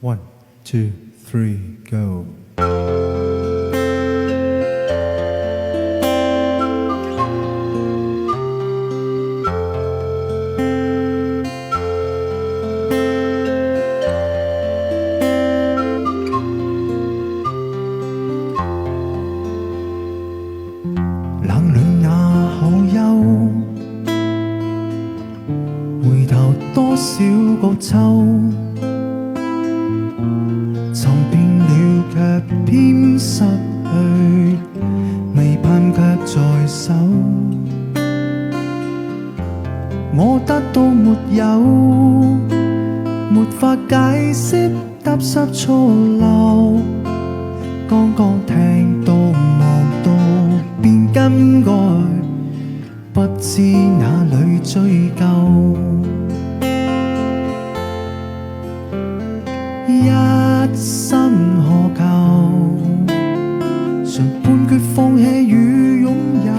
One, two, three, go。冷暖也好休，回頭多少個秋，尋遍了卻偏失去，未盼卻在手。我得到沒有，沒法解釋踏實錯漏，剛剛聽到望到便更改，不知哪裏追究。一生何求，常半決放棄與擁有，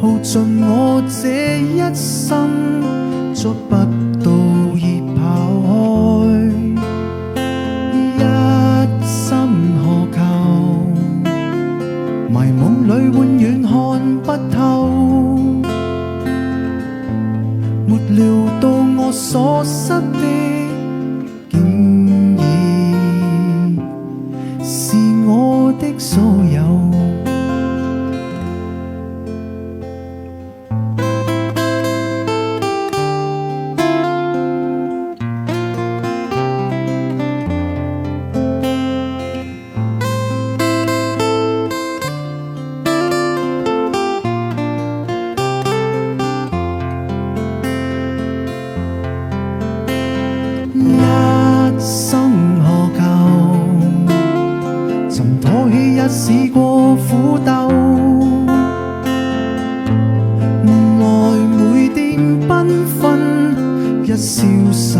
耗盡我這一生，捉不到已跑開。一生何求，迷夢裏永遠看不透，沒料到我所失的，竟已是我的所有。一生何求，曾妥協也試過苦鬥，換來每點繽紛，一消散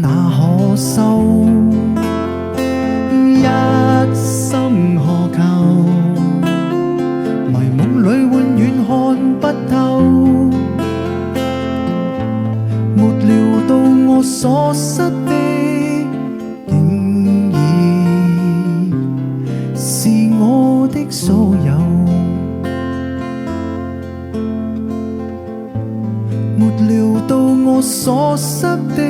那可收。一生何求，迷夢裏永遠看不透，沒料到我所失的，竟已是我的所有。沒料到我所失的，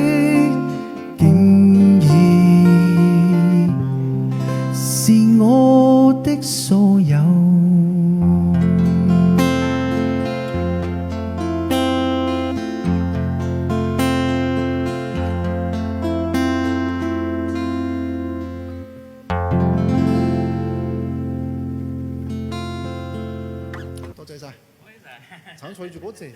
竟已是我的所有。多謝晒，橙翠住嗰字。